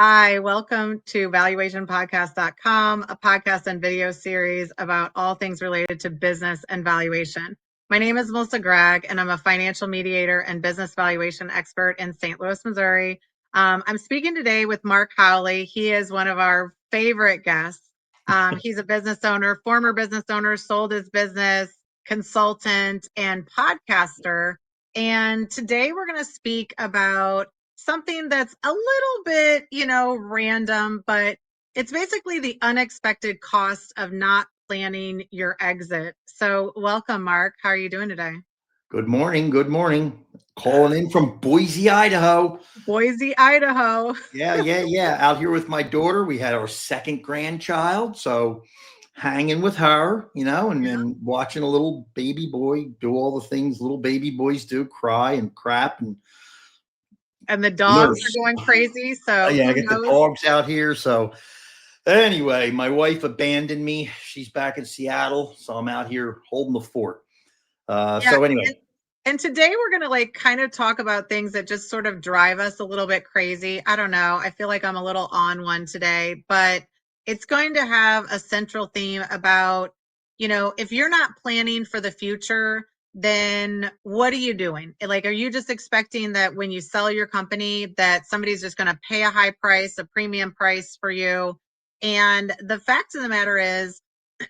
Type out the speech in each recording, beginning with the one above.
Hi, welcome to valuationpodcast.com, a podcast and video series about all things related to business and valuation. My name is Melissa Gragg, and I'm a financial mediator and business valuation expert in St. Louis, Missouri. I'm speaking today with Mark Howley. He is one of our favorite guests. He's a business owner, former business owner, sold his business, consultant, and podcaster. And today we're going to speak about something that's a little bit, random, but it's basically the unexpected cost of not planning your exit. So welcome, Mark. How are you doing today? Good morning. Good morning. Calling in from Boise, Idaho. Boise, Idaho. Yeah. Out here with my daughter. We had our second grandchild. So hanging with her, and then watching a little baby boy do all the things little baby boys do, cry and crap. And the dogs are going crazy. So I get the dogs out here. So anyway, my wife abandoned me. She's back in Seattle. So I'm out here holding the fort. So anyway. And today we're going to kind of talk about things that just sort of drive us a little bit crazy. I don't know. I feel like I'm a little on one today, but it's going to have a central theme about, if you're not planning for the future, then what are you doing? Are you just expecting that when you sell your company that somebody's just going to pay a high price, a premium price for you? And the fact of the matter is,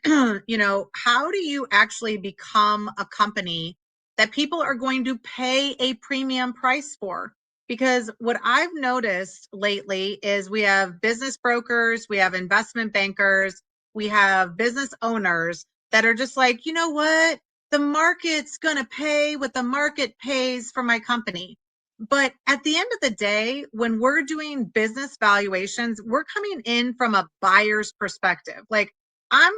how do you actually become a company that people are going to pay a premium price for? Because what I've noticed lately is we have business brokers, we have investment bankers, we have business owners that are just like, you know what? The market's going to pay what the market pays for my company. But at the end of the day, when we're doing business valuations, we're coming in from a buyer's perspective. I'm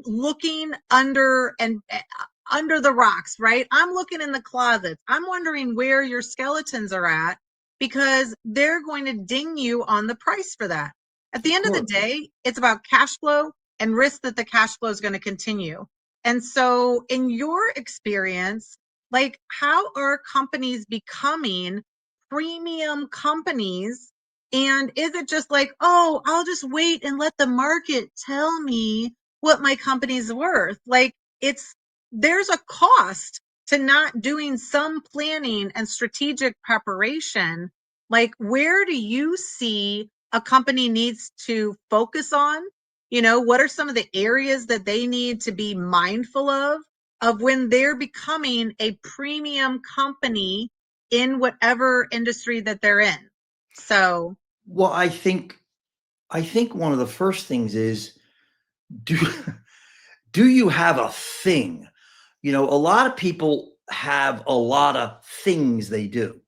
looking under the rocks, right? I'm looking in the closets. I'm wondering where your skeletons are at because they're going to ding you on the price for that. At the end of the day, it's about cash flow and risk that the cash flow is going to continue. And so in your experience, how are companies becoming premium companies? And is it just oh, I'll just wait and let the market tell me what my company's worth? There's a cost to not doing some planning and strategic preparation. Where do you see a company needs to focus on? What are some of the areas that they need to be mindful of when they're becoming a premium company in whatever industry that they're in? So, well, I think one of the first things is do you have a thing? A lot of people have a lot of things they do.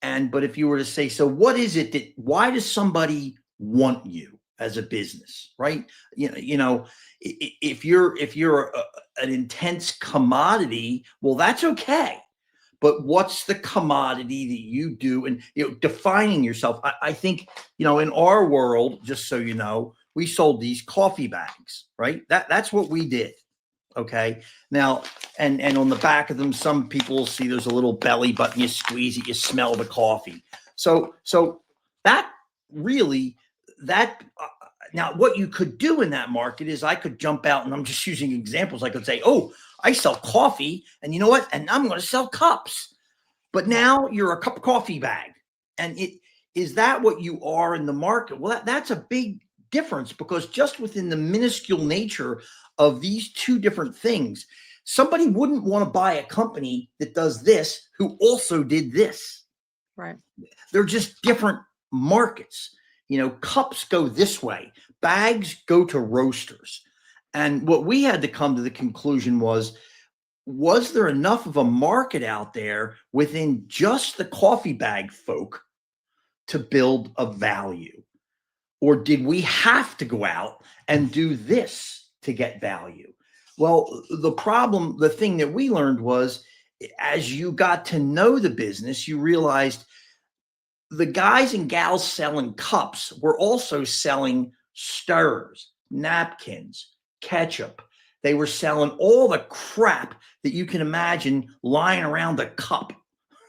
But if you were to say, so what is it why does somebody want you as a business, right? If you're an intense commodity, well, that's okay. But what's the commodity that you do? And, defining yourself. I think, in our world, just so you know, we sold these coffee bags, right? That's what we did. Okay. Now, and on the back of them, some people see there's a little belly button. You squeeze it, you smell the coffee. So that really, now what you could do in that market is I could jump out, and I'm just using examples. I could say, oh, I sell coffee, and you know what? And I'm going to sell cups. But now you're a cup of coffee bag. And is that what you are in the market? Well, that's a big difference, because just within the minuscule nature of these two different things, somebody wouldn't want to buy a company that does this who also did this. Right. They're just different markets. Cups go this way, bags go to roasters. And what we had to come to the conclusion was there enough of a market out there within just the coffee bag folk to build a value? Or did we have to go out and do this to get value? Well, the thing that we learned was, as you got to know the business, you realized the guys and gals selling cups were also selling stirrers, napkins, ketchup. They were selling all the crap that you can imagine lying around a cup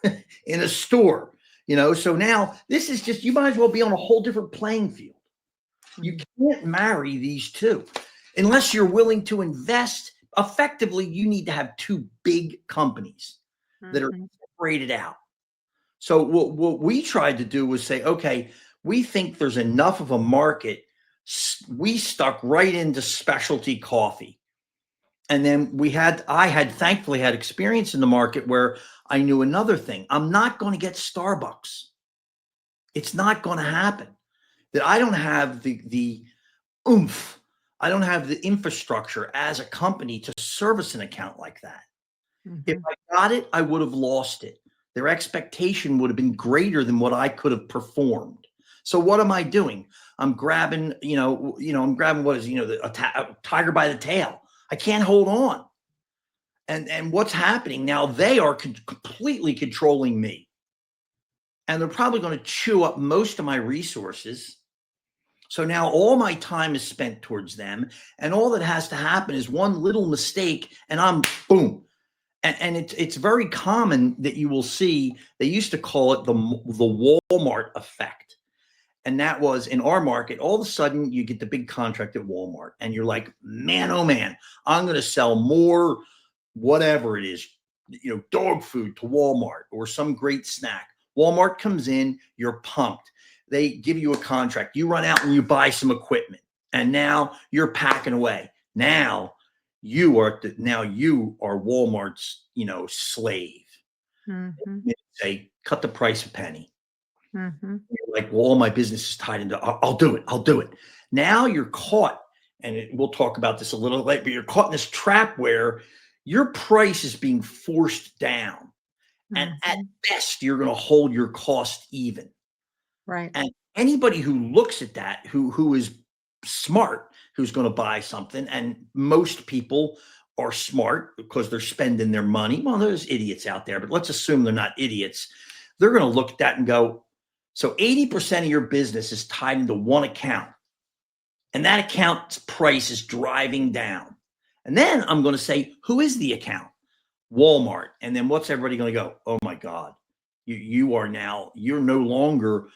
in a store. So now this is just, you might as well be on a whole different playing field. You can't marry these two unless you're willing to invest. Effectively, you need to have two big companies that are separated out. So what we tried to do was say, okay, we think there's enough of a market. We stuck right into specialty coffee. And then I had thankfully had experience in the market where I knew another thing. I'm not going to get Starbucks. It's not going to happen. That I don't have the oomph. I don't have the infrastructure as a company to service an account like that. If I got it, I would have lost it. Their expectation would have been greater than what I could have performed. So what am I doing? I'm grabbing, I'm grabbing what is, a tiger by the tail. I can't hold on. And what's happening now? They are completely controlling me. And they're probably going to chew up most of my resources. So now all my time is spent towards them. And all that has to happen is one little mistake and I'm boom. And it's very common that you will see, they used to call it the Walmart effect. And that was in our market, all of a sudden you get the big contract at Walmart and you're like, man, oh man, I'm going to sell more, whatever it is, dog food to Walmart or some great snack. Walmart comes in, you're pumped. They give you a contract. You run out and you buy some equipment and now you're packing away. Now you are Walmart's, slave. Say, cut the price a penny. You're like, well, all my business is tied into, I'll do it. Now you're caught, and we'll talk about this a little later, but you're caught in this trap where your price is being forced down. And at best, you're going to hold your cost even. Right. And anybody who looks at that, who is smart, who's going to buy something, and most people are smart because they're spending their money. Well, there's idiots out there, but let's assume they're not idiots. They're going to look at that and go, so 80% of your business is tied into one account, and that account's price is driving down. And then I'm going to say, who is the account? Walmart. And then what's everybody going to go? Oh my God, you're no longer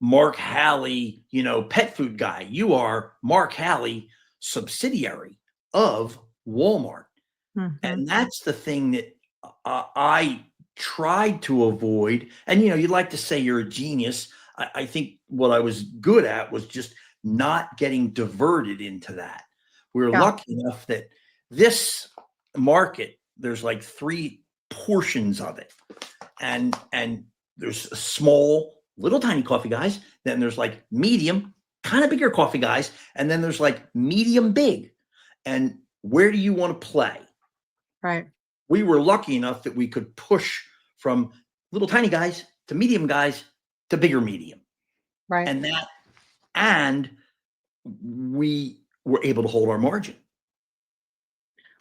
Mark Howley, pet food guy. You are Mark Howley, subsidiary of Walmart. And that's the thing that I tried to avoid. And, you'd like to say you're a genius. I think what I was good at was just not getting diverted into that. We were lucky enough that this market, there's like three portions of it. And there's a small, little tiny coffee guys. Then there's like medium, kind of bigger coffee guys. And then there's like medium big. And where do you want to play? Right. We were lucky enough that we could push from little tiny guys to medium guys to bigger medium. Right. And we were able to hold our margin.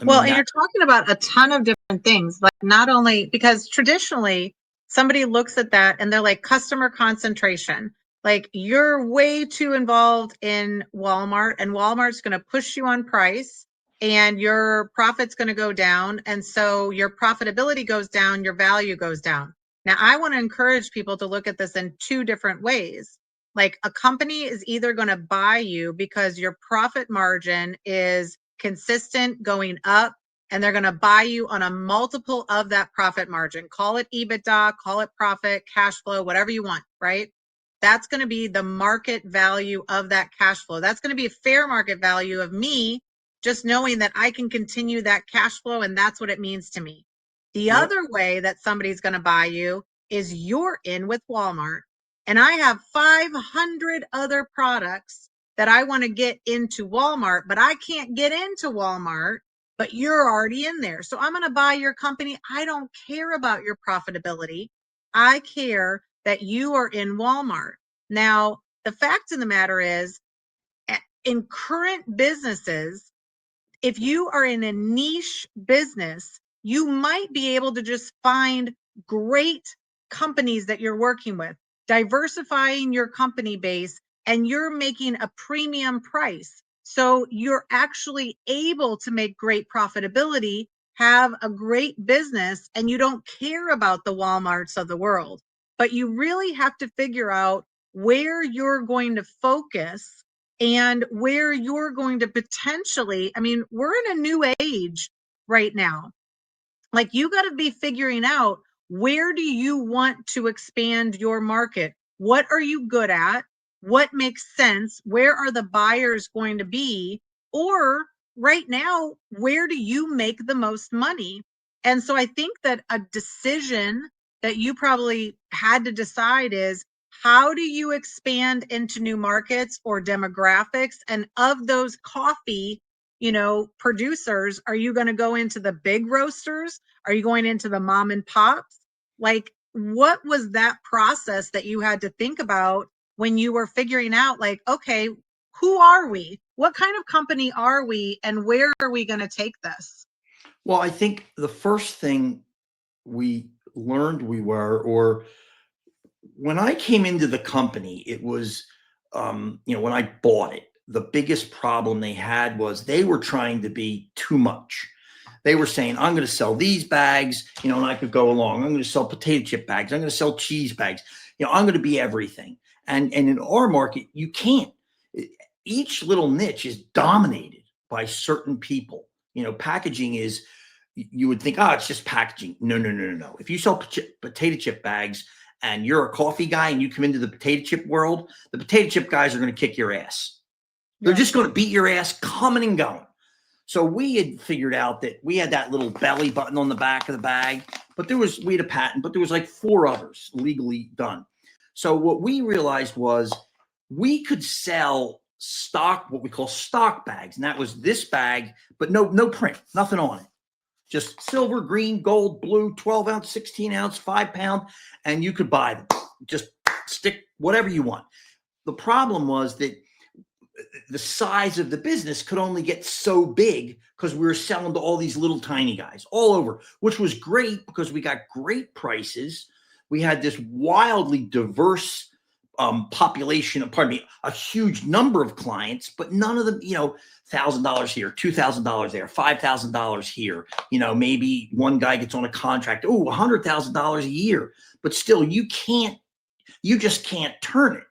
And you're talking about a ton of different things, like not only because traditionally somebody looks at that and they're like customer concentration. Like you're way too involved in Walmart and Walmart's going to push you on price and your profit's going to go down. And so your profitability goes down, your value goes down. Now, I want to encourage people to look at this in two different ways. Like a company is either going to buy you because your profit margin is consistent going up, and they're going to buy you on a multiple of that profit margin. Call it EBITDA, call it profit, cash flow, whatever you want, right? That's going to be the market value of that cash flow. That's going to be a fair market value of me just knowing that I can continue that cash flow, and that's what it means to me. The other way that somebody's going to buy you is you're in with Walmart, and I have 500 other products that I want to get into Walmart, but I can't get into Walmart, but you're already in there. So I'm going to buy your company. I don't care about your profitability. I care that you are in Walmart. Now, the fact of the matter is, in current businesses, if you are in a niche business, you might be able to just find great companies that you're working with, diversifying your company base, and you're making a premium price. So you're actually able to make great profitability, have a great business, and you don't care about the Walmarts of the world. but you really have to figure out where you're going to focus and where you're going to potentially, I mean, we're in a new age right now. Like you got to be figuring out, where do you want to expand your market? What are you good at? What makes sense? Where are the buyers going to be? Or right now, where do you make the most money? And so I think that a decision that you probably had to decide is, how do you expand into new markets or demographics? And of those coffee, producers, are you going to go into the big roasters? Are you going into the mom and pops? Like, what was that process that you had to think about when you were figuring out, like, okay, who are we? What kind of company are we? And where are we going to take this? Well, I think the first thing we learned or when I came into the company, it was, when I bought it, the biggest problem they had was they were trying to be too much. They were saying, I'm going to sell these bags, and I could go along. I'm going to sell potato chip bags. I'm going to sell cheese bags. I'm going to be everything. And in our market, you can't. Each little niche is dominated by certain people. Packaging is, you would think, oh, it's just packaging. No, no, no, no, no. If you sell potato chip bags and you're a coffee guy and you come into the potato chip world, the potato chip guys are going to kick your ass. They're just going to beat your ass coming and going. So we had figured out that we had that little belly button on the back of the bag, but we had a patent, but there was like 4 others legally done. So what we realized was we could sell stock, what we call stock bags. And that was this bag, but no print, nothing on it. Just silver, green, gold, blue, 12 ounce, 16 ounce, 5 pound, and you could buy them. Just stick whatever you want. The problem was that the size of the business could only get so big because we were selling to all these little tiny guys all over, which was great because we got great prices. We had this wildly diverse population, a huge number of clients, but none of them, $1,000 here, $2,000 there, $5,000 here. Maybe one guy gets on a contract, $100,000 a year, but still you just can't turn it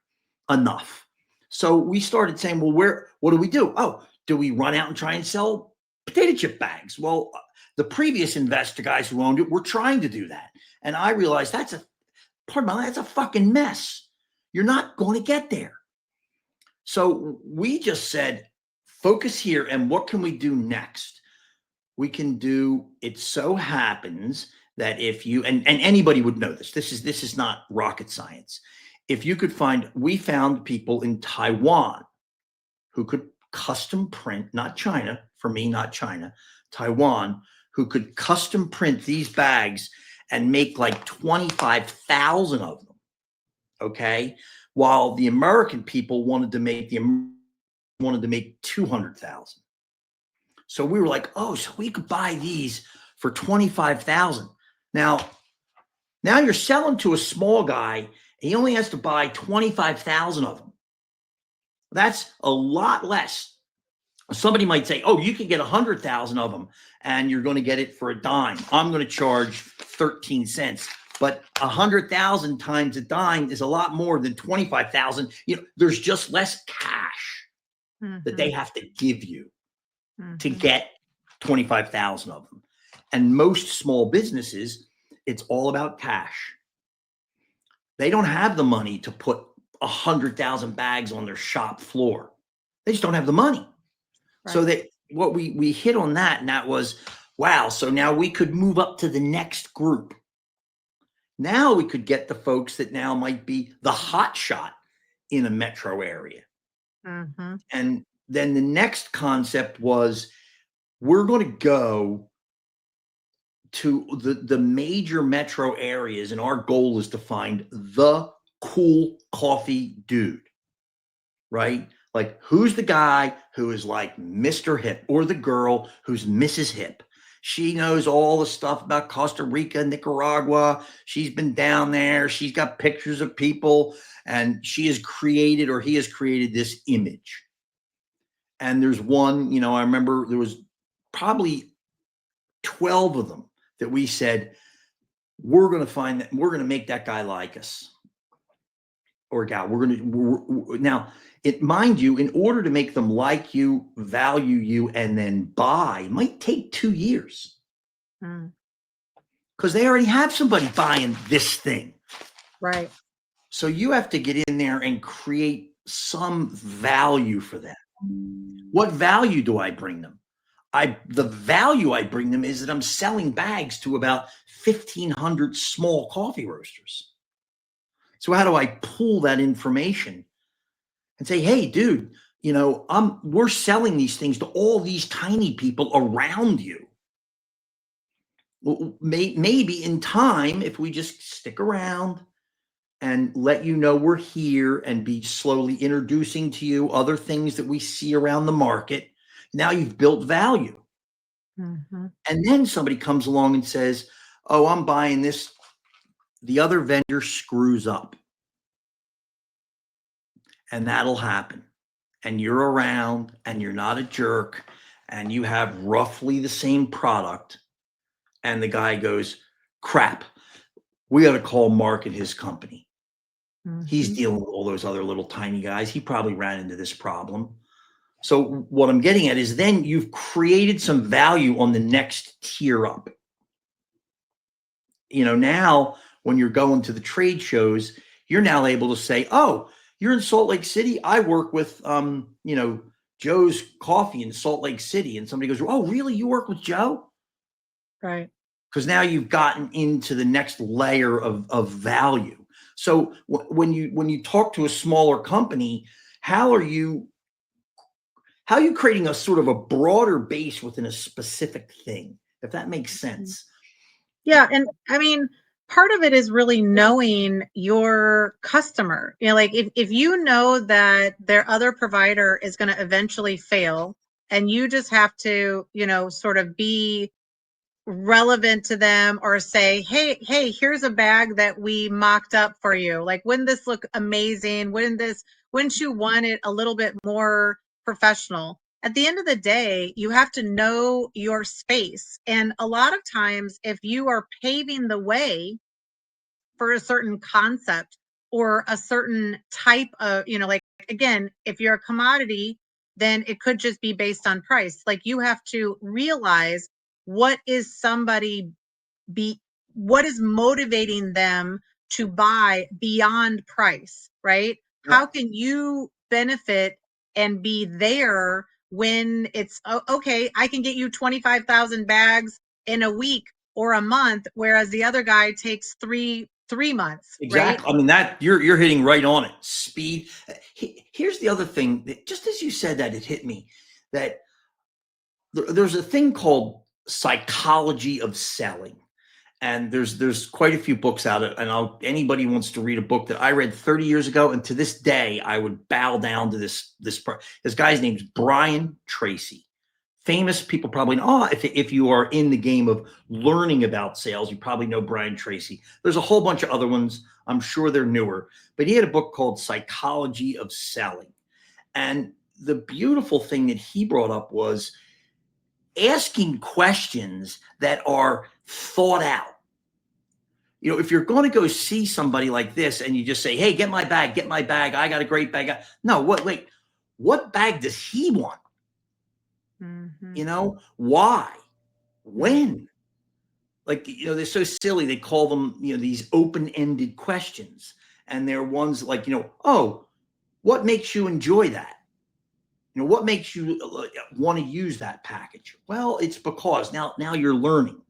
enough. So we started saying, well, what do we do? Oh, do we run out and try and sell potato chip bags? Well, the previous investor guys who owned it were trying to do that. And I realized that's a fucking mess. You're not going to get there. So we just said, focus here. And what can we do next? We can do, it so happens that if you, and anybody would know this, this is not rocket science. If you could we found people in Taiwan who could custom print, not China, for me, not China, Taiwan, who could custom print these bags and make like 25,000 of them. Okay. While the American people wanted to make 200,000. So we were like, so we could buy these for 25,000. Now you're selling to a small guy. He only has to buy 25,000 of them. That's a lot less. Somebody might say, you can get 100,000 of them and you're going to get it for a dime. I'm going to charge 13 cents. But 100,000 times a dime is a lot more than 25,000. There's just less cash that they have to give you to get 25,000 of them. And most small businesses, it's all about cash. They don't have the money to put 100,000 bags on their shop floor. They just don't have the money. Right. So what we hit on that, and that was, wow. So now we could move up to the next group. Now we could get the folks that now might be the hot shot in a metro area. Mm-hmm. And then the next concept was, we're going to go to the major metro areas, and our goal is to find the cool coffee dude, right? Like, who's the guy who is like Mr. Hip, or the girl who's Mrs. Hip? She knows all the stuff about Costa Rica, Nicaragua. She's been down there. She's got pictures of people, and he has created this image. And there's one, I remember there was probably 12 of them that we said, we're going to find that we're going to make that guy like us or gal. Now, mind you, in order to make them like you, value you, and then buy, it might take 2 years because they already have somebody buying this thing. Right. So you have to get in there and create some value for them. What value do I bring them? The value I bring them is that I'm selling bags to about 1,500 small coffee roasters. So how do I pull that information and say, hey, dude, we're selling these things to all these tiny people around you. Well, maybe in time, if we just stick around and let you know we're here and be slowly introducing to you other things that we see around the market, now you've built value. And then somebody comes along and says, oh, I'm buying this. The other vendor screws up. And that'll happen. And you're around and you're not a jerk and you have roughly the same product. And the guy goes, crap, we got to call Mark and his company. He's dealing with all those other little tiny guys. He probably ran into this problem. So what I'm getting at is then you've created some value on the next tier up. Now when you're going to the trade shows, you're now able to say, oh, you're in Salt Lake City. I work with, Joe's Coffee in Salt Lake City. And somebody goes, oh, really? You work with Joe? Right. Because now you've gotten into the next layer of value. So when you talk to a smaller company, how are you creating a sort of a broader base within a specific thing, if that makes sense? Yeah. And I mean, part of it is really knowing your customer. Like if you know that their other provider is going to eventually fail and you just have to, sort of be relevant to them or say, hey, here's a bag that we mocked up for you. Like, wouldn't this look amazing? Wouldn't you want it a little bit more professional? At the end of the day, you have to know your space. And a lot of times, if you are paving the way for a certain concept or a certain type of, like, again, if you're a commodity, then it could just be based on price. Like, you have to realize what is what is motivating them to buy beyond price, right? Yeah. How can you benefit and be there when it's okay, I can get you 25,000 bags in a week or a month, whereas the other guy takes three months. Exactly. Right? I mean, that you're hitting right on it. Speed. Here's the other thing that just as you said that, it hit me that there's a thing called psychology of selling. And there's quite a few books out. And anybody wants to read a book that I read 30 years ago, and to this day, I would bow down to this guy's name's Brian Tracy. Famous people probably know. Oh, if you are in the game of learning about sales, you probably know Brian Tracy. There's a whole bunch of other ones. I'm sure they're newer, but he had a book called Psychology of Selling. And the beautiful thing that he brought up was asking questions that are thought out. If you're going to go see somebody like this and you just say, hey, get my bag, I got a great bag. No, what bag does he want? Why? When? Like, they're so silly. They call them, these open-ended questions. And they're ones like, oh, what makes you enjoy that? What makes you want to use that package? Well, it's because now you're learning.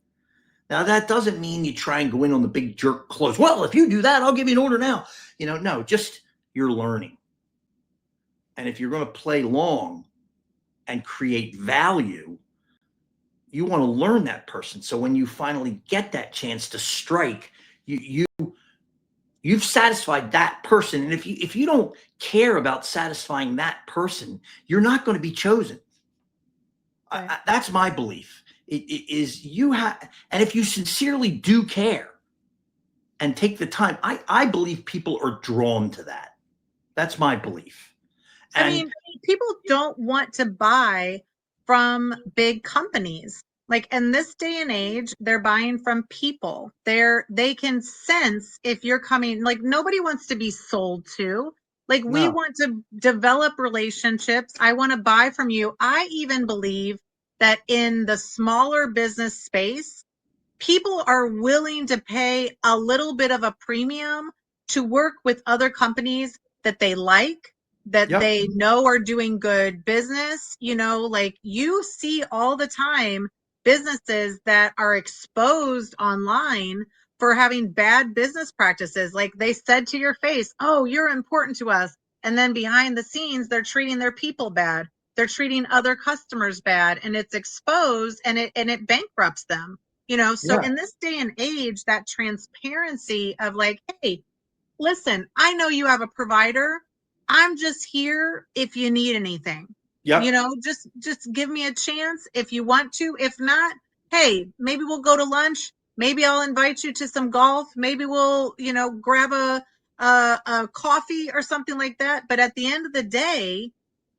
Now, that doesn't mean you try and go in on the big jerk close. Well, if you do that, I'll give you an order now. No, just you're learning. And if you're going to play long and create value, you want to learn that person. So when you finally get that chance to strike, you've satisfied that person. And if you don't care about satisfying that person, you're not going to be chosen. Right. That's my belief. It is you have, and if you sincerely do care and take the time, I believe people are drawn to that. That's my belief. I mean, people don't want to buy from big companies. Like in this day and age, they're buying from people. They can sense if you're coming, like nobody wants to be sold to. Like we No. want to develop relationships. I want to buy from you. I even believe that in the smaller business space, people are willing to pay a little bit of a premium to work with other companies that they like, that Yep. they know are doing good business. You know, like you see all the time businesses that are exposed online for having bad business practices. Like they said to your face, oh, you're important to us. And then behind the scenes, they're treating their people bad. They're treating other customers bad, and it's exposed, and it bankrupts them. You know, so Yeah. in this day and age, that transparency of like, hey, listen, I know you have a provider. I'm just here if you need anything. You Yep. know, just give me a chance if you want to. If not, hey, maybe we'll go to lunch. Maybe I'll invite you to some golf. Maybe we'll, you know, grab a coffee or something like that. But at the end of the day,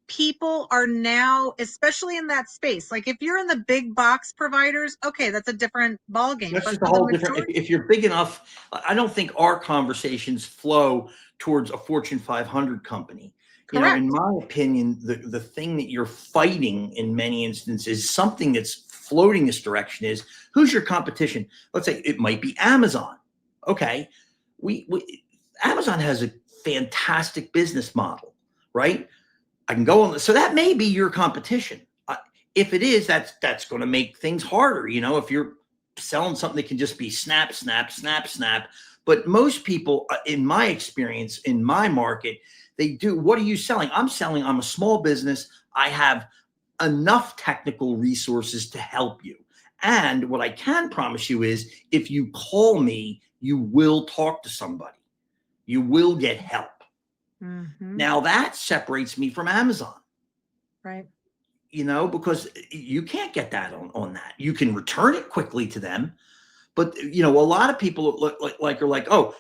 people are now, especially in that space. Like if you're in the big box providers, okay, that's a different ball game. That's But just a for the whole different. majority, If you're big enough, I don't think our conversations flow towards a Fortune 500 company. You know, in correct, my opinion, the thing that you're fighting in many instances, something that's floating this direction is who's your competition? Let's say it might be Amazon. Okay, we Amazon has a fantastic business model, right? I can go on. So that may be your competition. If it is, that's going to make things harder. You know, if you're selling something that can just be snap, snap, snap, snap. But most people, in my experience, in my market, they do. What are you selling? I'm a small business. I have enough technical resources to help you. And what I can promise you is if you call me, you will talk to somebody. You will get help. hmm, Now that separates me from Amazon, right, you know, because you can't get that on that. You can return it quickly to them, but you know, a lot of people are like, oh,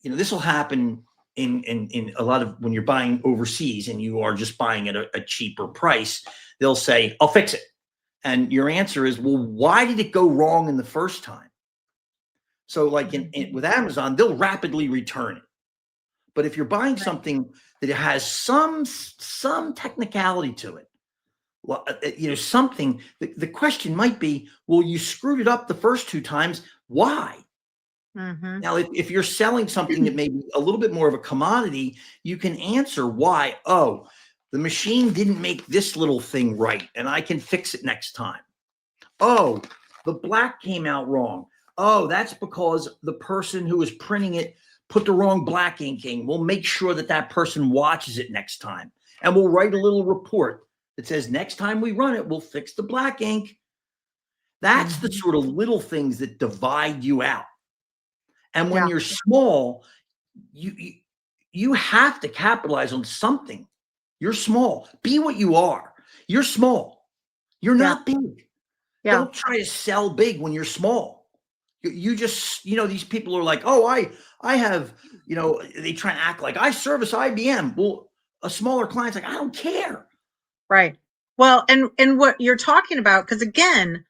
you know, this will happen in a lot of when you're buying overseas and you are just buying at a cheaper price. They'll say, "I'll fix it," and your answer is, "Well, why did it go wrong in the first time?" So, like hmm, with Amazon, they'll rapidly return it. But if you're buying right, something that has some technicality to it, well, you know, something. The question might be, well, you screwed it up the first two times. Why? hmm, Now, if you're selling something that may be a little bit more of a commodity, you can answer why. Oh, the machine didn't make this little thing right, and I can fix it next time. Oh, the black came out wrong. Oh, that's because the person who was printing it put the wrong black ink in. We'll make sure that that person watches it next time. And we'll write a little report that says next time we run it, we'll fix the black ink. That's the hmm, sort of little things that divide you out. And when yeah, you're small, you you have to capitalize on something. You're small. Be what you are. You're small. You're yeah, not big. yeah, Don't try to sell big when you're small. You just, you know, these people are like, oh, I have, you know, they try and act like I service IBM. Well, a smaller client's like, I don't care. right. Well, and what you're talking about, because again,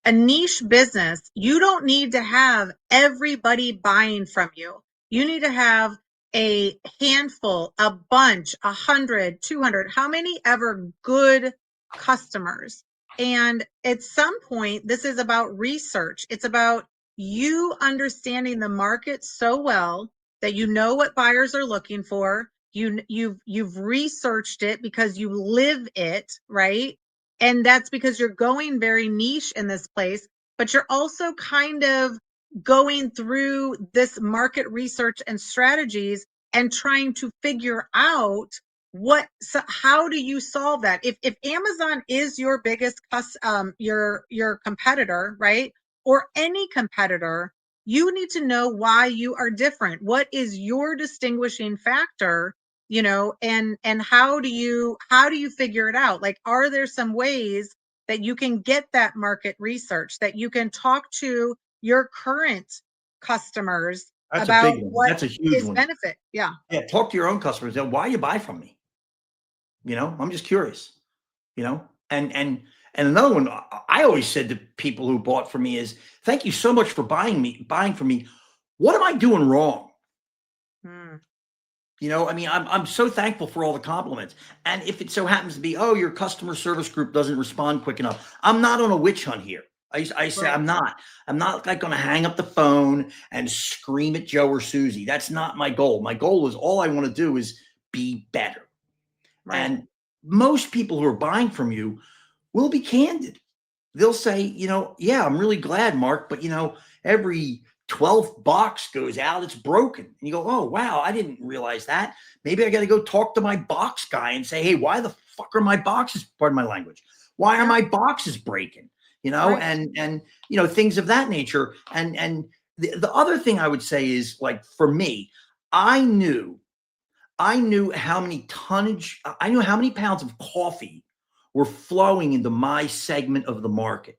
a niche business, you don't need to have everybody buying from you. You need to have a handful, a bunch, 100, 200, how many ever good customers. And at some point, this is about research. It's about you understanding the market so well that you know what buyers are looking for. You've researched it because you live it, right? And that's because you're going very niche in this place, but you're also kind of going through this market research and strategies and trying to figure out how do you solve that. If Amazon is your biggest your competitor, right, or any competitor, you need to know why you are different. What is your distinguishing factor? You know, and how do you figure it out? Like, are there some ways that you can get that market research, that you can talk to your current customers That's a about big one. what That's a huge is one. benefit? Yeah, Yeah, talk to your own customers. Why you buy from me? You know, I'm just curious. You know, And another one I always said to people who bought from me is, "Thank you so much for buying from me. What am I doing wrong?" Mm, I mean, I'm so thankful for all the compliments. And if it so happens to be, oh, your customer service group doesn't respond quick enough, I'm not on a witch hunt here. I say right, I'm not. I'm not like going to hang up the phone and scream at Joe or Susie. That's not my goal. My goal is all I want to do is be better. right. And most people who are buying from you will be candid. They'll say, yeah, I'm really glad, Mark, but every 12th box goes out, it's broken. And you go, oh, wow, I didn't realize that. Maybe I got to go talk to my box guy and say, hey, why the fuck are my boxes, pardon my language, why are Yeah, my boxes breaking? right. And things of that nature. And the other thing I would say is, like, for me, I knew I knew how many pounds of coffee were flowing into my segment of the market.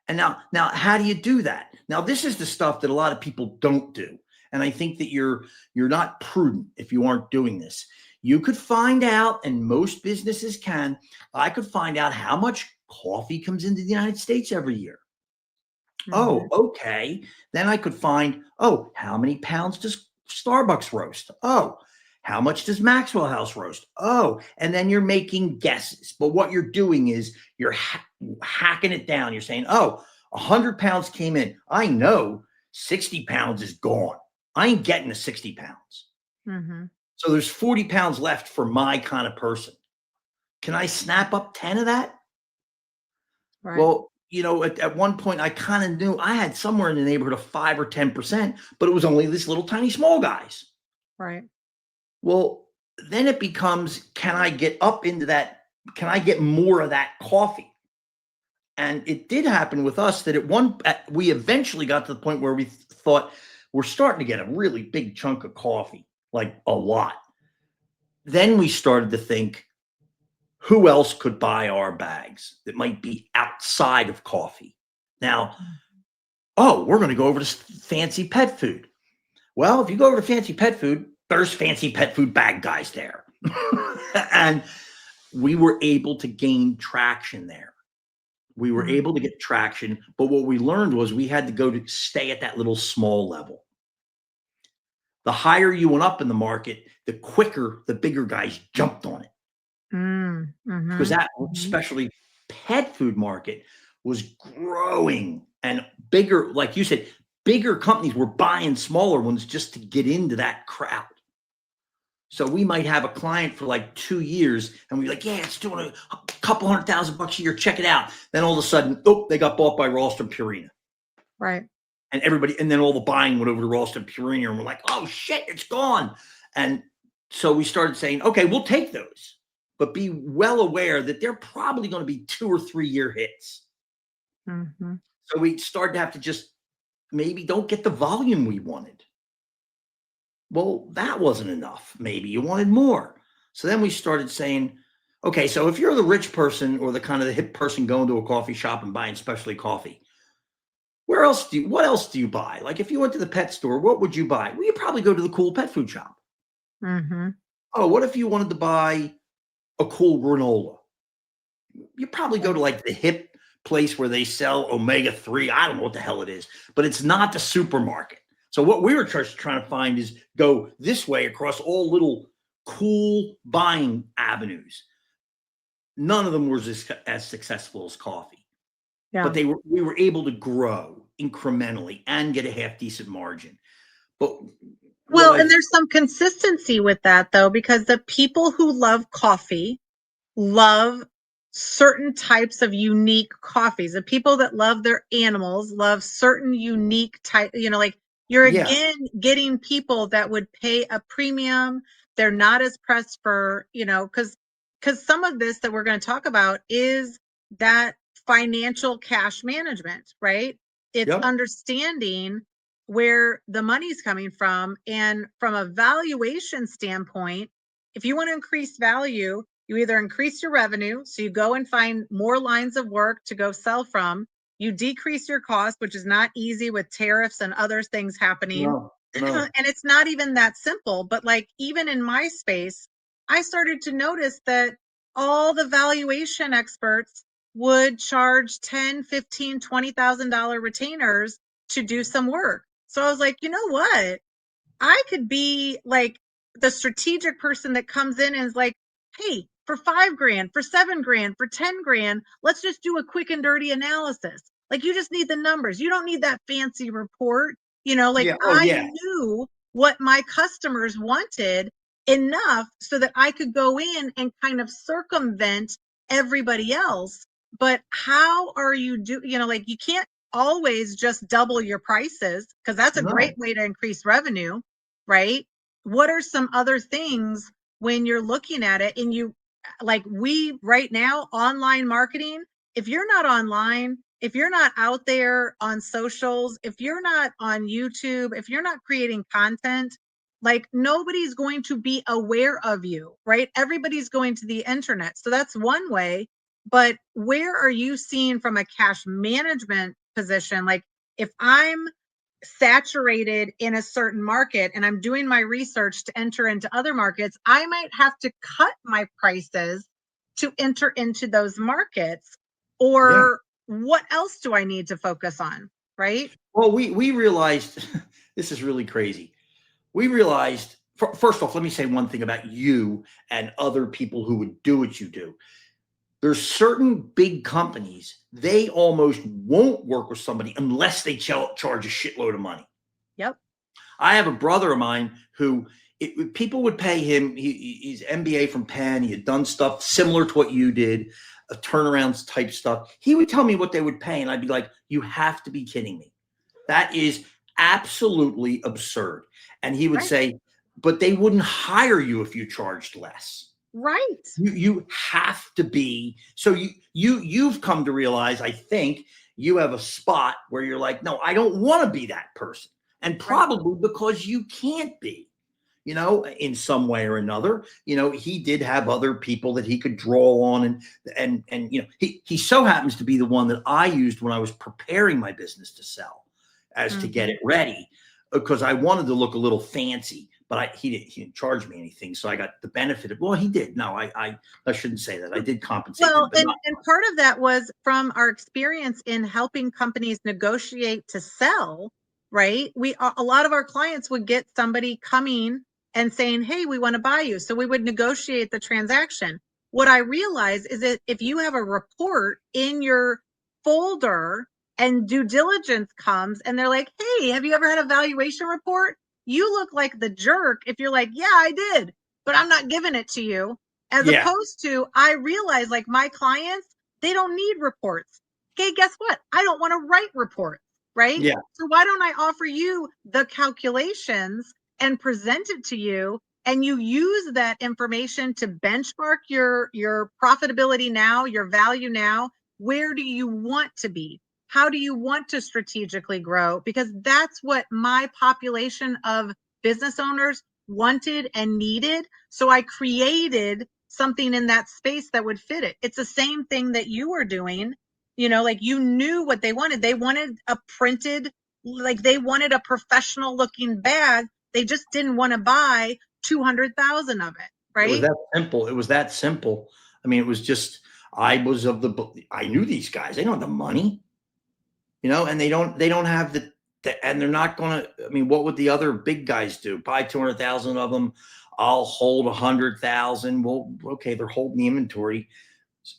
And now, how do you do that? Now, this is the stuff that a lot of people don't do, and I think that you're not prudent if you aren't doing this. You could find out, and most businesses can. I could find out how much coffee comes into the United States every year. Oh, Hmm. okay. Then I could find, oh, how many pounds does Starbucks roast? Oh, how much does Maxwell House roast? Oh, and then you're making guesses. But what you're doing is you're hacking it down. You're saying, oh, 100 pounds came in. I know 60 pounds is gone. I ain't getting the 60 pounds. Hmm. So there's 40 pounds left for my kind of person. Can I snap up 10 of that? Right, Well, at one point, I kind of knew I had somewhere in the neighborhood of 5 or 10%, but it was only this little tiny small guys. right. Well, then it becomes, can I get up into that? Can I get more of that coffee? And it did happen with us that we eventually got to the point where we thought we're starting to get a really big chunk of coffee, like a lot. Then we started to think, who else could buy our bags that might be outside of coffee? Now, oh, we're going to go over to fancy pet food. Well, if you go over to fancy pet food, there's fancy pet food bag guys there. And we were able to gain traction there. We were able to Mhm. get traction. But what we learned was we had to go to stay at that little small level. The higher you went up in the market, the quicker the bigger guys jumped on it. Mm, Because mhm, that, mhm. especially pet food market, was growing and bigger. Like you said, bigger companies were buying smaller ones just to get into that crowd. So we might have a client for like 2 years and we're like, yeah, it's doing a couple $100,000 a year. Check it out. Then all of a sudden, oh, they got bought by Ralston Purina. Right. And then all the buying went over to Ralston Purina and we're like, oh shit, it's gone. And so we started saying, okay, we'll take those, but be well aware that they're probably going to be 2 or 3 year hits. Mhm. So we started to have to just maybe don't get the volume we wanted. Well, that wasn't enough. Maybe you wanted more. So then we started saying, okay, so if you're the rich person or the kind of the hip person going to a coffee shop and buying specialty coffee, what else do you buy? Like if you went to the pet store, what would you buy? Well, you probably go to the cool pet food shop. Mhm. Oh, what if you wanted to buy a cool granola? You probably go to Right. like the hip place where they sell omega-3. I don't know what the hell it is, but it's not the supermarket. So what we were just trying to find is go this way across all little cool buying avenues. None of them was as successful as coffee, but Yeah. we were able to grow incrementally and get a half decent margin. But what Well, I and there's some consistency with that though, because the people who love coffee love certain types of unique coffees. The people that love their animals love certain unique type, like you're yeah, again getting people that would pay a premium. They're not as pressed for, because some of this that we're going to talk about is that financial cash management, right? It's yep, understanding where the money's coming from. And from a valuation standpoint, if you want to increase value, you either increase your revenue, so you go and find more lines of work to go sell from. You decrease your cost, which is not easy with tariffs and other things happening. no, And no, it's not even that simple. But like, even in my space, I started to notice that all the valuation experts would charge 10, 15, $20,000 retainers to do some work. So I was like, you know what? I could be like the strategic person that comes in and is like, hey, for 5 grand, for 7 grand, for 10 grand, let's just do a quick and dirty analysis. Like, you just need the numbers. You don't need that fancy report. Like, Yeah. Oh, I yeah. knew what my customers wanted enough so that I could go in and kind of circumvent everybody else. But how are like, you can't always just double your prices, because that's a great No. way to increase revenue, right? What are some other things when you're looking at it and we right now, online marketing, if you're not online, if you're not out there on socials, if you're not on YouTube, if you're not creating content, like, nobody's going to be aware of you, right? Everybody's going to the internet. So that's one way. But where are you seeing from a cash management position? Like, if I'm saturated in a certain market and I'm doing my research to enter into other markets, I might have to cut my prices to enter into those markets. Yeah. Or what else do I need to focus on? Right? Well, we realized this is really crazy. We realized, first off, let me say one thing about you and other people who would do what you do. There's certain big companies, they almost won't work with somebody unless they charge a shitload of money. Yep. I have a brother of mine who people would pay him. He's MBA from Penn. He had done stuff similar to what you did, a turnarounds type stuff. He would tell me what they would pay, and I'd be like, you have to be kidding me. That is absolutely absurd. And he would Right. say, but they wouldn't hire you if you charged less. Right. You have to be. So you've come to realize, I think, you have a spot where you're like, no, I don't want to be that person. And Right. probably because you can't be, in some way or another. He did have other people that he could draw on, and he so happens to be the one that I used when I was preparing my business to sell, as to get Mm-hmm. it ready, because I wanted to look a little fancy. But he didn't charge me anything, so I got the benefit of. Well, he did. No, I shouldn't say that. I did compensate him, Well, but and not. part of that was from our experience in helping companies negotiate to sell, right? A lot of our clients would get somebody coming and saying, "Hey, we want to buy you." So we would negotiate the transaction. What I realize is that if you have a report in your folder and due diligence comes and they're like, "Hey, have you ever had a valuation report?" You look like the jerk if you're like, "Yeah, I did, but I'm not giving it to you." As Yeah, opposed to, I realize, like, my clients, they don't need reports. Okay, guess what? I don't want to write reports, right? yeah, So why don't I offer you the calculations and present it to you, and you use that information to benchmark your profitability now, your value now. Where do you want to be? How do you want to strategically grow? Because that's what my population of business owners wanted and needed. So I created something in that space that would fit it. It's the same thing that you were doing. Like, you knew what they wanted. They wanted a printed, like, they wanted a professional looking bag. They just didn't want to buy 200,000 of it, it was right? that simple. It was that simple. I mean, it was just I knew these guys. They don't have the money, and they don't have and they're not going to. I mean, what would the other big guys do? Buy 200,000 of them. I'll hold 100,000. Well, okay, they're holding the inventory.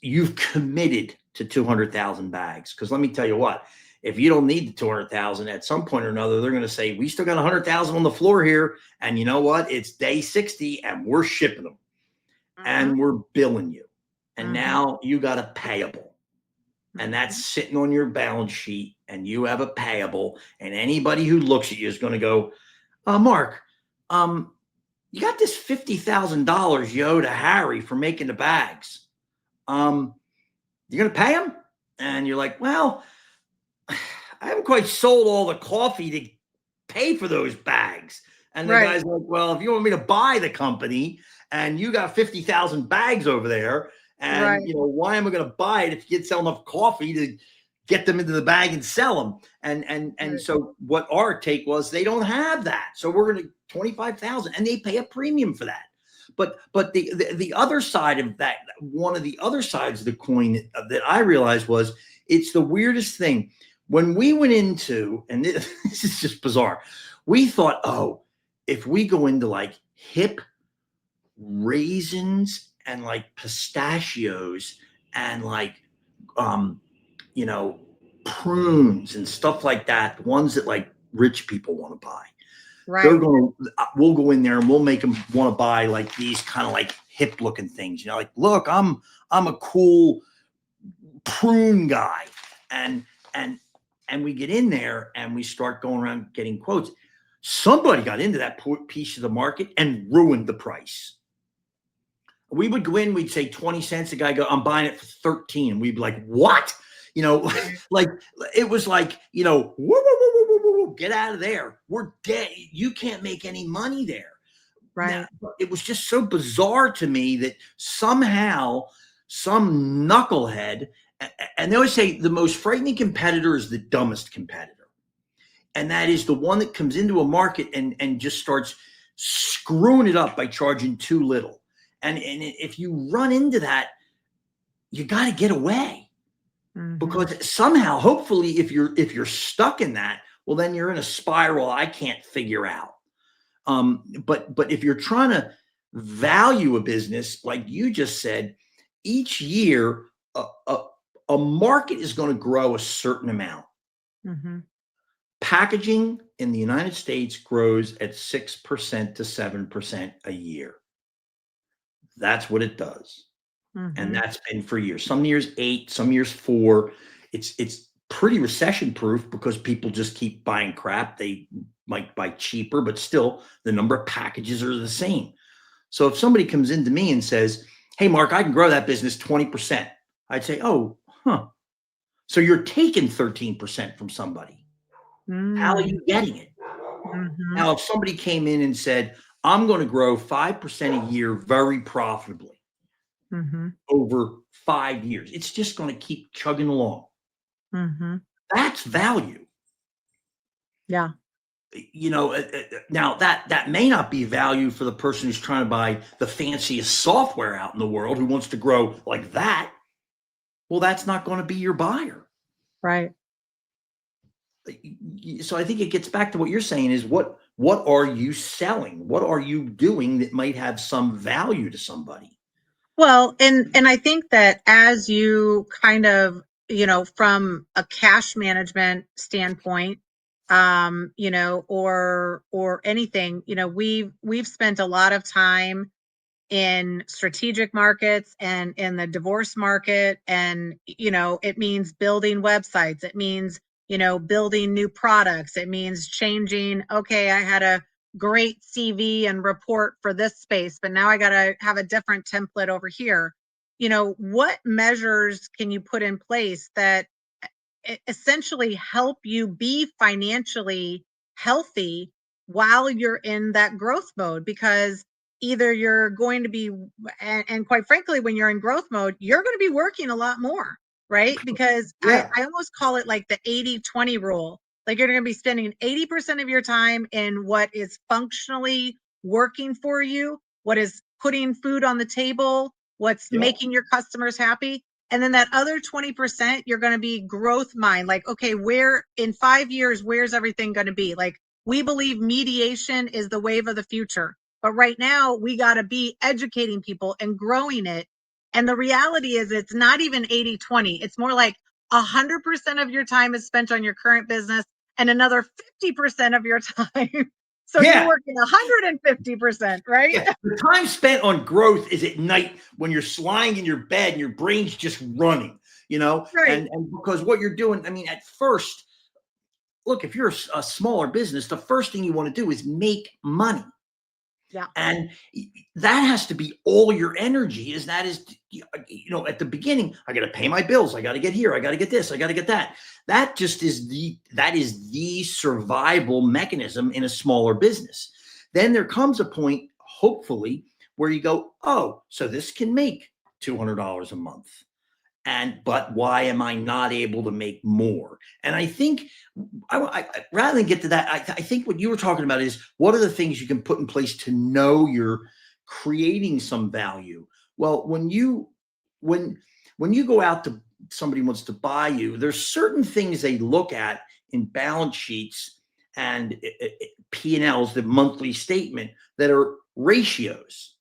You've committed to 200,000 bags. Because let me tell you what, if you don't need the 200,000 at some point or another, they're going to say, we still got 100,000 on the floor here. And you know what? It's day 60 and we're shipping them Mm-hmm. and we're billing you. And Mm-hmm. now you got a payable, and Mm-hmm. that's sitting on your balance sheet, and you have a payable. And anybody who looks at you is going to go, Mark, you got this $50,000 you owe to Harry for making the bags. You're going to pay him? And you're like, well, I haven't quite sold all the coffee to pay for those bags. And the Right. guy's like, well, if you want me to buy the company and you got 50,000 bags over there, and Right. why am I going to buy it if you can't sell enough coffee to get them into the bag and sell them? And Right. so what our take was, they don't have that. So we're going to 25,000, and they pay a premium for that. But the other side of that, one of the other sides of the coin that I realized was it's the weirdest thing. When we went into, and this is just bizarre, we thought, oh, if we go into like hip raisins and like pistachios and like um you know prunes and stuff like that, the ones that like rich people want to buy, they're Right. going to, we'll go in there and we'll make them want to buy like these kind of like hip looking things, like, look, I'm a cool prune guy. And and and we get in there and we start going around getting quotes. Somebody got into that piece of the market and ruined the price. We would go in, we'd say 20 cents. The guy go, I'm buying it for 13. And we'd be like, what? Right. Like it was like, woo, woo, woo, woo, woo, woo, get out of there. We're dead. You can't make any money there. Now, Right. it was just so bizarre to me that somehow some knucklehead, and they always say the most frightening competitor is the dumbest competitor. And that is the one that comes into a market and just starts screwing it up by charging too little. And if you run into that, you got to get away, Mm-hmm. because somehow, hopefully, if you're stuck in that, well, then you're in a spiral I can't figure out. But if you're trying to value a business, like you just said, each year a market is going to grow a certain amount. Mm-hmm. Packaging in the United States grows at 6% to 7% a year. That's what it does. And Mm-hmm. that's been for years. Some years 8, some years 4. It's pretty recession proof because people just keep buying crap. They might buy cheaper, but still the number of packages are the same. So if somebody comes into me and says, hey, Mark, I can grow that business 20%, I'd say, oh, huh. So you're taking 13% from somebody. How are Mm-hmm. you getting it? Mm-hmm. Now, if somebody came in and said, I'm going to grow 5% a year very profitably Mm-hmm. over 5 years, it's just going to keep chugging along. Mm-hmm. That's value. Yeah. Now that may not be value for the person who's trying to buy the fanciest software out in the world, who wants to grow like that. Well, that's not going to be your buyer. Right. So I think it gets back to what you're saying is what are you selling? What are you doing that might have some value to somebody? Well, and I think that as you kind of, from a cash management standpoint, or anything, we've spent a lot of time in strategic markets and in the divorce market. And, it means building websites. It means, building new products. It means changing. Okay, I had a great CV and report for this space, but now I got to have a different template over here. What measures can you put in place that essentially help you be financially healthy while you're in that growth mode? Because either you're going to be, and quite frankly, when you're in growth mode, you're going to be working a lot more, right? Because Yeah. I almost call it like the 80-20 rule. Like you're going to be spending 80% of your time in what is functionally working for you, what is putting food on the table, what's Yeah. making your customers happy. And then that other 20%, you're going to be growth mind. Like, okay, where in 5 years, where's everything going to be? Like, we believe mediation is the wave of the future. But right now, we got to be educating people and growing it. And the reality is, it's not even 80-20. It's more like 100% of your time is spent on your current business and another 50% of your time. So you're Yeah. working 150%, right? Yeah. The time spent on growth is at night when you're lying in your bed and your brain's just running, Right. and because what you're doing, I mean, at first, look, if you're a smaller business, the first thing you want to do is make money. Yeah. And that has to be all your energy. At the beginning, I got to pay my bills. I got to get here. I got to get this. I got to get that. That is the survival mechanism in a smaller business. Then there comes a point, hopefully, where you go, oh, so this can make $200 a month. But why am I not able to make more? And I think rather than get to that, I think what you were talking about is what are the things you can put in place to know your creating some value. Well, when when you go out to somebody wants to buy you, there's certain things they look at in balance sheets and P&Ls, the monthly statement, that are ratios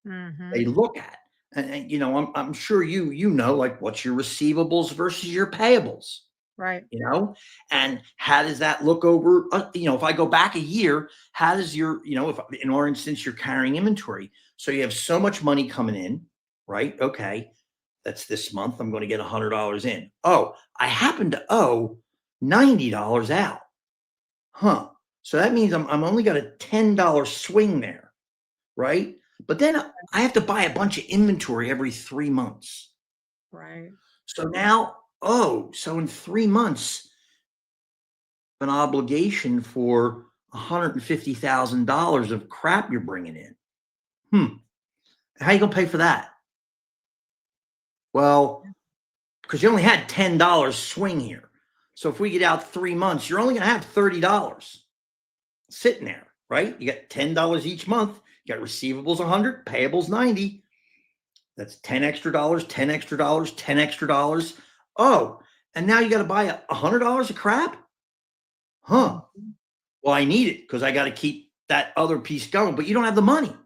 Mm-hmm. they look at. And you know, I'm sure you know, like, what's your receivables versus your payables, Right. you know, and how does that look over, you know, if I go back a year, how does your, you know, if in our instance, you're carrying inventory, so you have so much money coming in, right? Okay, that's this month, I'm going to get $100 in. Oh, I happen to owe $90 out. Huh. So that means I'm only got a $10 swing there, right? But then I have to buy a bunch of inventory every 3 months. Right. So now, oh, so in 3 months, an obligation for $150,000 of crap you're bringing in. How you gonna pay for that? Well, because you only had $10 swing here. So if we get out 3 months, you're only gonna have $30 sitting there, right? You got $10 each month. You got receivables 100, payables 90. That's 10 extra dollars, 10 extra dollars, 10 extra dollars. Oh, and now you got to buy $100 of crap? Huh. Mm-hmm. Well, I need it because I got to keep that other piece going, but you don't have the money.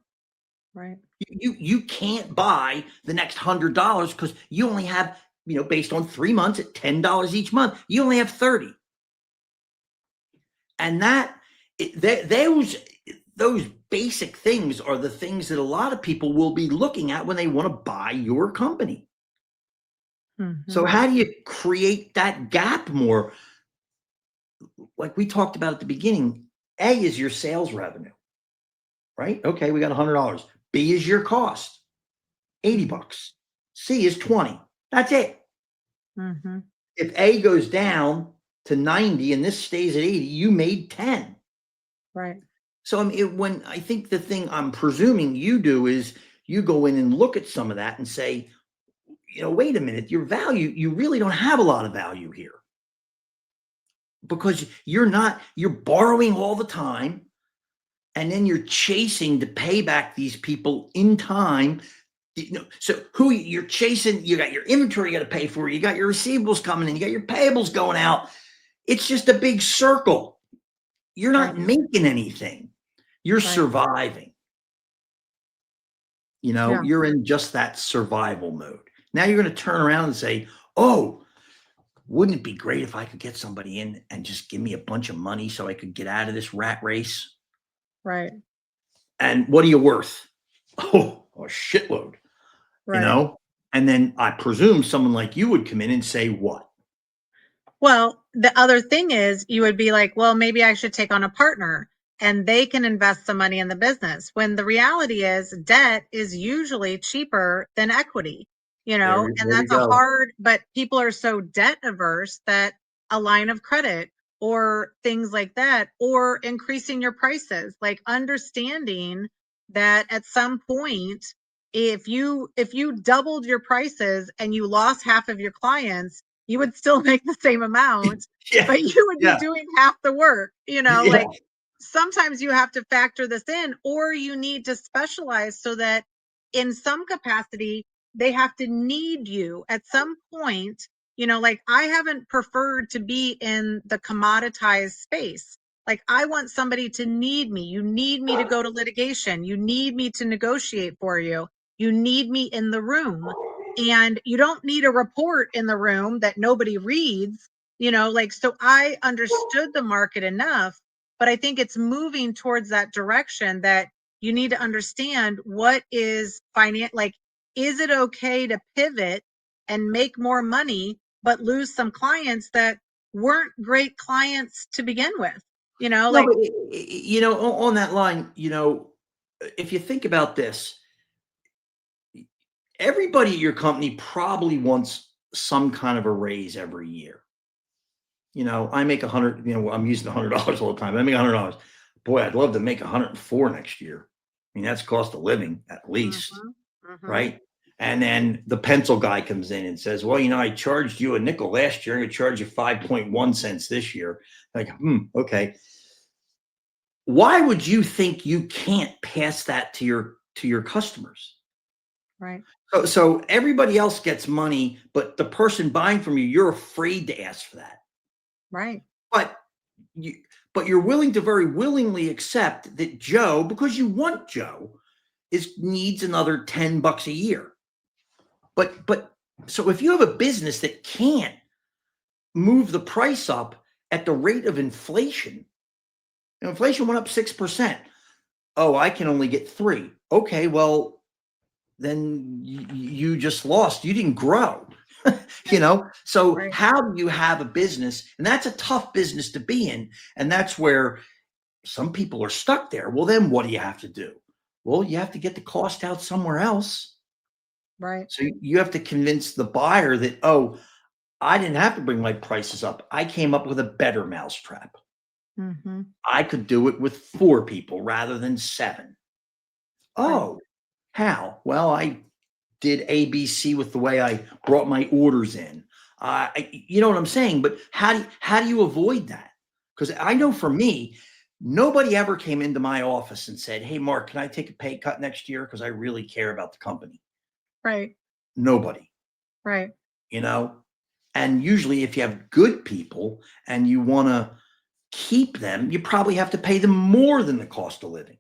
Right. You can't buy the next $100 because you only have, you know, based on 3 months at $10 each month, you only have 30. And those basic things are the things that a lot of people will be looking at when they want to buy your company. Mm-hmm. So how do you create that gap more? Like we talked about at the beginning, A is your sales revenue, right? Okay, we got $100. B is your cost, $80. C is 20. That's it. Mm-hmm. If A goes down to 90 and this stays at 80, you made 10. Right. So when I think the thing I'm presuming you do is you go in and look at some of that and say, you know, wait a minute, your value, you really don't have a lot of value here because you're borrowing all the time. And then you're chasing to pay back these people in time. You know, so who you're chasing, you got your inventory you got to pay for, you got your receivables coming in, you got your payables going out. It's just a big circle. You're Right. not making anything. You're Right. surviving. You know, Yeah. you're in just that survival mode. Now you're going to turn around and say, oh, wouldn't it be great if I could get somebody in and just give me a bunch of money so I could get out of this rat race? Right. And what are you worth? Oh, a shitload, you Right. know? And then I presume someone like you would come in and say, what? Well, the other thing is you would be like, well, maybe I should take on a partner and they can invest some money in the business. When the reality is debt is usually cheaper than equity, There, and there we that's a go. hard, but people are so debt averse that a line of credit or things like that, or increasing your prices, like understanding that at some point, if you doubled your prices and you lost half of your clients, you would still make the same amount, Yeah, but you would be yeah, doing half the work, yeah. like sometimes you have to factor this in, or you need to specialize so that in some capacity, they have to need you at some point. Like I haven't preferred to be in the commoditized space. Like I want somebody to need me. You need me to go to litigation. You need me to negotiate for you. You need me in the room. And you don't need a report in the room that nobody reads, so I understood the market enough, but I think it's moving towards that direction that you need to understand what is like, is it okay to pivot and make more money, but lose some clients that weren't great clients to begin with? No, Like, but on that line, if you think about this, everybody at your company probably wants some kind of a raise every year. I make 100, I'm using $100 all the time. I make $100. Boy, I'd love to make 104 next year. I mean, that's cost of living at least, mhm, mhm, right? And then the pencil guy comes in and says, well, I charged you a nickel last year. I'm going to charge you 5.1 cents this year. Like, okay. Why would you think you can't pass that to to your customers. Right. So everybody else gets money, but the person buying from you, you're afraid to ask for that. Right. But you, but you're willing to very willingly accept that Joe, because you want Joe, needs another $10 a year. But so if you have a business that can't move the price up at the rate of inflation, inflation went up 6%. Oh, I can only get 3. Okay, well, then you just lost. You didn't grow. So Right. how do you have a business? And that's a tough business to be in. And that's where some people are stuck there. Well, then what do you have to do? Well, you have to get the cost out somewhere else. Right. So you have to convince the buyer that, oh, I didn't have to bring my prices up. I came up with a better mousetrap. Mm-hmm. I could do it with 4 people rather than 7. Right. Oh, how? Well, I did ABC with the way I brought my orders in. You know what I'm saying? But how do you avoid that? Because I know for me, nobody ever came into my office and said, "Hey, Mark, can I take a pay cut next year? Because I really care about the company." Right. Nobody, Right. you know. And usually, if you have good people and you want to keep them, you probably have to pay them more than the cost of living.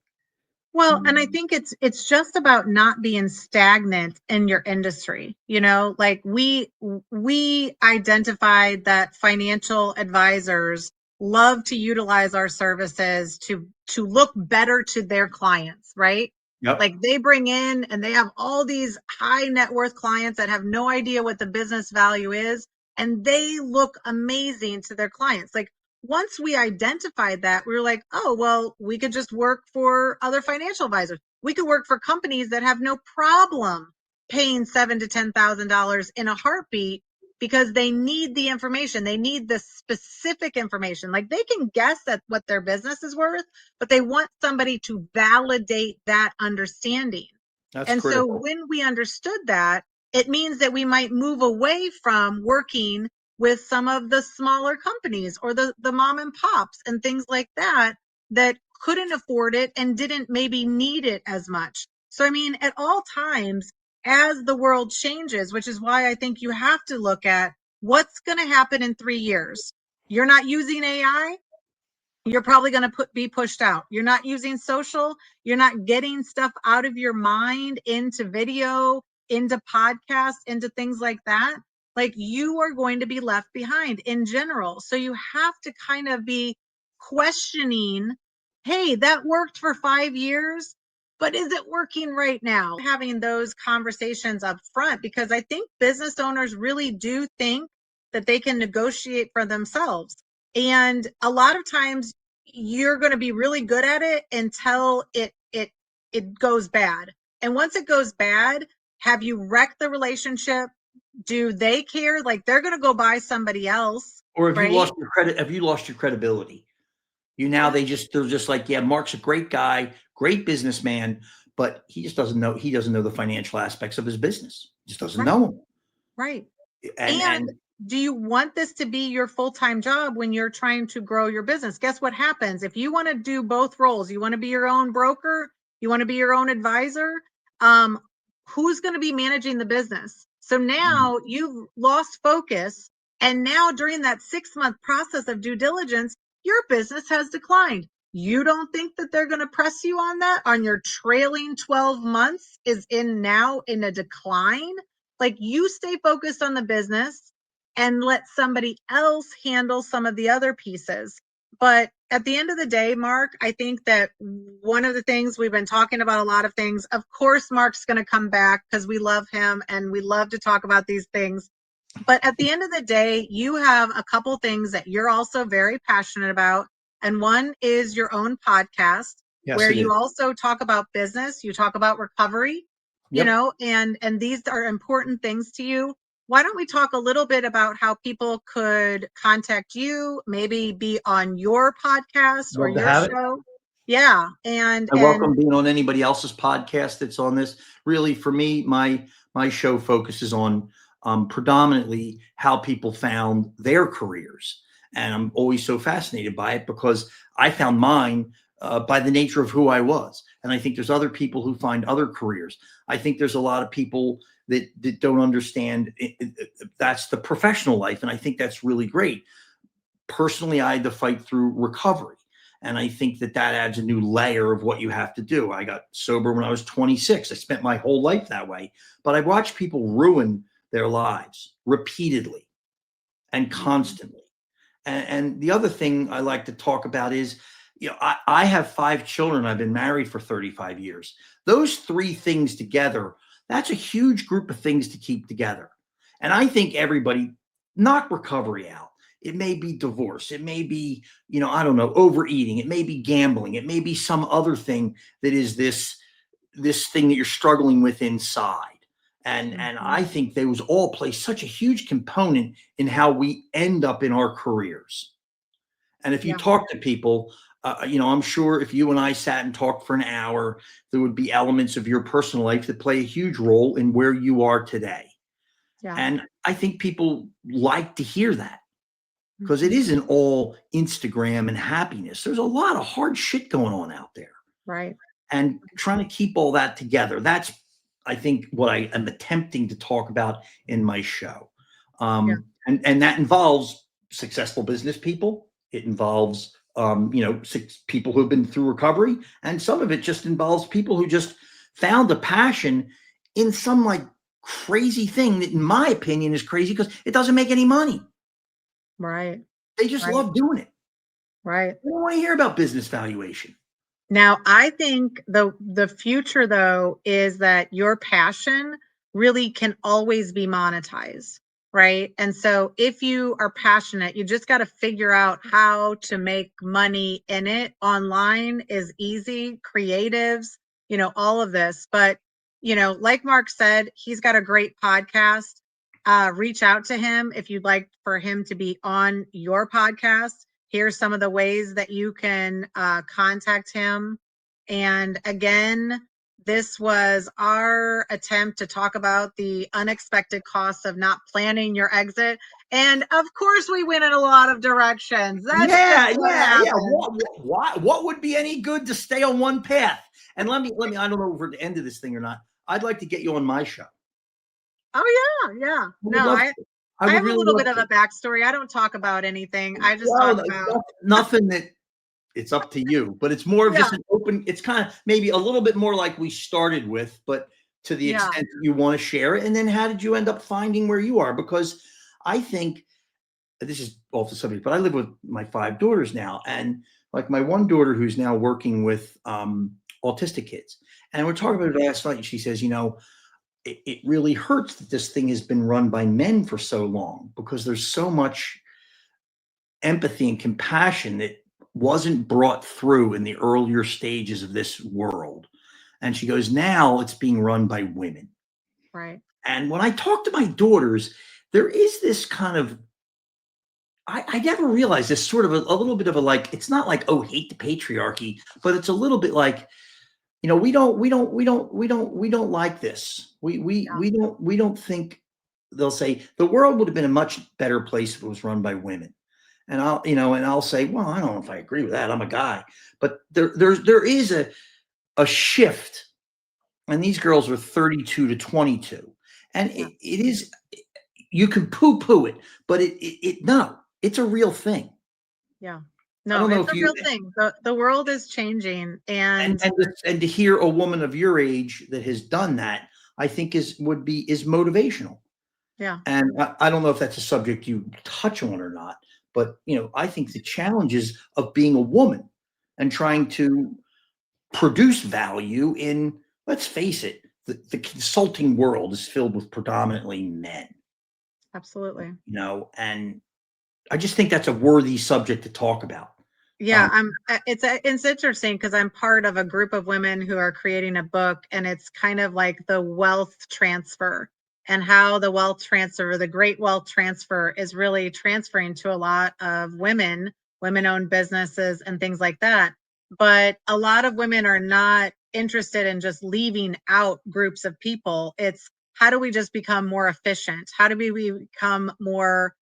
Well, and I think it's just about not being stagnant in your industry. Like we identified that financial advisors love to utilize our services to look better to their clients, right? Yep. Like they bring in and they have all these high net worth clients that have no idea what the business value is, and they look amazing to their clients. Like once we identified that, we were like, oh, well, we could just work for other financial advisors. We could work for companies that have no problem paying $7,000 to $10,000 in a heartbeat because they need the information. They need the specific information. Like they can guess at what their business is worth, but they want somebody to validate that understanding. That's And so critical. when we understood that, it means that we might move away from working with some of the smaller companies or the mom and pops and things like that couldn't afford it and didn't maybe need it as much. So, I mean, at all times, as the world changes, which is why I think you have to look at what's going to happen in 3 years. You're not using AI, you're probably going to be pushed out. You're not using social. You're not getting stuff out of your mind into video, into podcasts, into things like that. Like you are going to be left behind in general. So you have to kind of be questioning, hey, that worked for 5 years, but is it working right now? Having those conversations up front, because I think business owners really do think that they can negotiate for themselves. And a lot of times you're going to be really good at it until it goes bad. And once it goes bad, have you wrecked the relationship? Do they care? Like they're going to go buy somebody else, Or have you right? lost your credit? Have you lost your credibility? They're just like, yeah, Mark's a great guy, great businessman, but he just doesn't know. He doesn't know the financial aspects of his business. He just doesn't Right. know them. Right. And And do you want this to be your full-time job when you're trying to grow your business? Guess what happens? If you want to do both roles, you want to be your own broker, you want to be your own advisor, um, who's going to be managing the business? So now you've lost focus. And now during that 6-month process of due diligence, your business has declined. You don't think that they're going to press you on that on your trailing 12 months is now in a decline? Like you stay focused on the business and let somebody else handle some of the other pieces. But at the end of the day, Mark, I think that one of the things we've been talking about, a lot of things, of course, Mark's going to come back because we love him and we love to talk about these things. But at the end of the day, you have a couple things that you're also very passionate about. And one is your own podcast, yes, where it is. you also talk about business, you talk about recovery, Yep. and these are important things to you. Why don't we talk a little bit about how people could contact you, maybe be on your podcast or Love to your have it. show? Yeah. And I welcome being on anybody else's podcast that's on this. Really, for me, my show focuses on predominantly how people found their careers, and I'm always so fascinated by it because I found mine by the nature of who I was. And I think there's other people who find other careers. I think there's a lot of people that don't understand that's the professional life. And I think that's really great. Personally, I had to fight through recovery. And I think that adds a new layer of what you have to do. I got sober when I was 26. I spent my whole life that way. But I watched people ruin their lives repeatedly and constantly. And the other thing I like to talk about is, I have 5 children. I've been married for 35 years. Those 3 things together, that's a huge group of things to keep together. And I think everybody knock recovery out. It may be divorce. It may be, I don't know, overeating. It may be gambling. It may be some other thing that is this thing that you're struggling with inside. And I think those all play such a huge component in how we end up in our careers. And if you Yeah. talk to people, I'm sure if you and I sat and talked for an hour, there would be elements of your personal life that play a huge role in where you are today. Yeah. And I think people like to hear that because it Mhm. isn't all Instagram and happiness. There's a lot of hard shit going on out there. Right. And trying to keep all that together. That's, I think, what I am attempting to talk about in my show. Yeah. And that involves successful business people. It involves, people who have been through recovery. And some of it just involves people who just found a passion in some like crazy thing that, in my opinion, is crazy because it doesn't make any money. Right. They just Right. love doing it. Right. They don't want to hear about business valuation. Now, I think the future though is that your passion really can always be monetized, right? And so if you are passionate, you just got to figure out how to make money in it. Online is easy, creatives, all of this. But, like Mark said, he's got a great podcast. Reach out to him if you'd like for him to be on your podcast. Here's some of the ways that you can contact him. And again, this was our attempt to talk about the unexpected costs of not planning your exit. And of course, we went in a lot of directions. That's just Yeah, what yeah, yeah. happens. What would be any good to stay on one path? And let me. I don't know if we're at the end of this thing or not. I'd like to get you on my show. Oh yeah, yeah. I would No, love I to. I I would have a really little love bit of to. a backstory. I don't talk about anything. I just Well, talk about nothing that it's up to you, but it's more of yeah, just an open. It's kind of maybe a little bit more like we started with, but to the yeah, extent that you want to share it. And then how did you end up finding where you are? Because I think this is off the subject, but I live with my 5 daughters now, and like my one daughter who's now working with autistic kids, and we're talking about it last night, and she says, it really hurts that this thing has been run by men for so long because there's so much empathy and compassion that wasn't brought through in the earlier stages of this world. And she goes, now it's being run by women. right. And when I talk to my daughters, there is this kind of I never realized this sort of a little bit of a like, it's not like, oh, hate the patriarchy, but it's a little bit like, we don't like this. Yeah, We don't think they'll say the world would have been a much better place if it was run by women. And I'll say, well, I don't know if I agree with that. I'm a guy, but there is a shift. And these girls are 32 to 22. And yeah, it is, you can poo poo it, but no, it's a real thing. yeah. I No, don't know it's if a you real thing. The world is changing and and to hear a woman of your age that has done that, I think is motivational. yeah. And I don't know if that's a subject you touch on or not, but I think the challenges of being a woman and trying to produce value in, let's face it, the consulting world is filled with predominantly men, Absolutely. and I just think that's a worthy subject to talk about. Yeah, Um, it's interesting because I'm part of a group of women who are creating a book, and it's kind of like the wealth transfer and how the wealth transfer, the great wealth transfer is really transferring to a lot of women-owned businesses and things like that. But a lot of women are not interested in just leaving out groups of people. It's how do we just become more efficient? How do we become more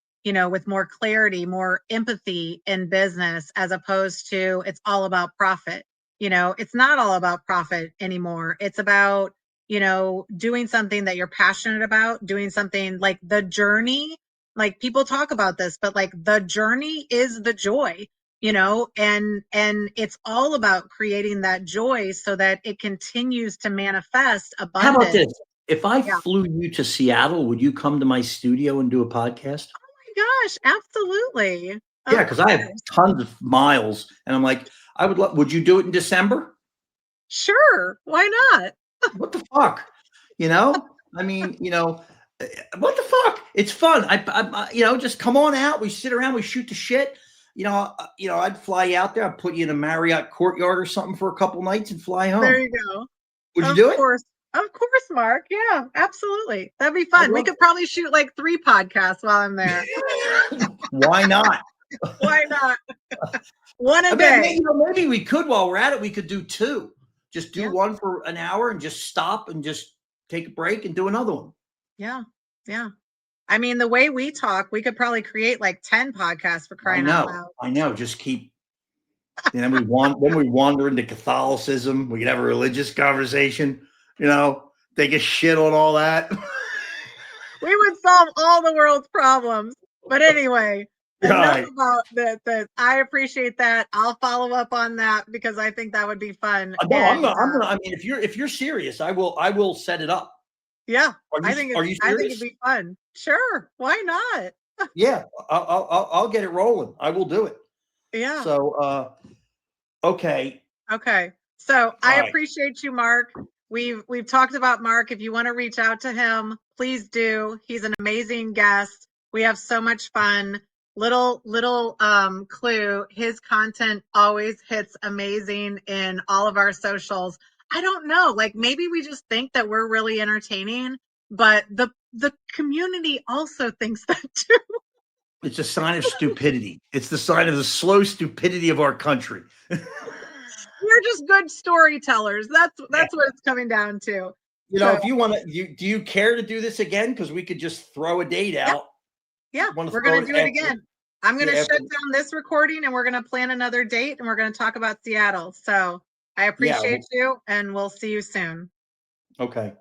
with more clarity, more empathy in business, as opposed to it's all about profit. it's not all about profit anymore. It's about, doing something that you're passionate about, doing something like the journey. Like people talk about this, but like the journey is the joy, and it's all about creating that joy so that it continues to manifest How about abundance. this? If I Yeah. flew you to Seattle, would you come to my studio and do a podcast? Oh my gosh, absolutely. Yeah, Of because I have course. tons of miles, and I'm like, I would love. Would you do it in December? Sure. Why not? What the fuck? You know? I mean, what the fuck? It's fun. Just come on out. We sit around, we shoot the shit. I'd fly you out there. I'd put you in a Marriott Courtyard or something for a couple nights and fly There home. you go. Would you Of do it? course. Of course, Mark. Yeah, absolutely. That'd be I'd fun. We love could probably shoot like 3 podcasts while I'm there. to. Why not? Why not? One I a mean, day. maybe we could, while we're at it, we could do two. Just do Yeah. one for an hour and just stop and just take a break and do another one. Yeah. Yeah. I mean, the way we talk, we could probably create like 10 podcasts for I crying out know. loud. I know. Just keep. And then we wander into Catholicism. We could have a religious conversation. Take a shit on all that. We would solve all the world's problems. But anyway, All enough right. about that. I appreciate that. I'll follow up on that because I think that would be fun. No, I'm And gonna. I'm gonna. I mean, if you're serious, I will. I will set it up. yeah, Are you I think it'd serious? be fun. Sure, why not? Yeah, I'll get it rolling. I will do it. Yeah. So, okay. Okay. So I All right. appreciate you, Mark. We've talked about Mark. If you want to reach out to him, please do. He's an amazing guest. We have so much fun. Little clue, his content always hits amazing in all of our socials. I don't know, like maybe we just think that we're really entertaining, but the community also thinks that too. It's a sign of stupidity. It's the sign of the slow stupidity of our country. We're just good storytellers. That's what it's coming down to. So If you want to, do you care to do this again? Because we could just throw a date yeah, out. yeah, Want to we're throw gonna it do it after? again. I'm gonna Yeah, shut after, down this recording and we're gonna plan another date and we're gonna talk about Seattle. So I yeah. appreciate you and we'll see you soon. Okay.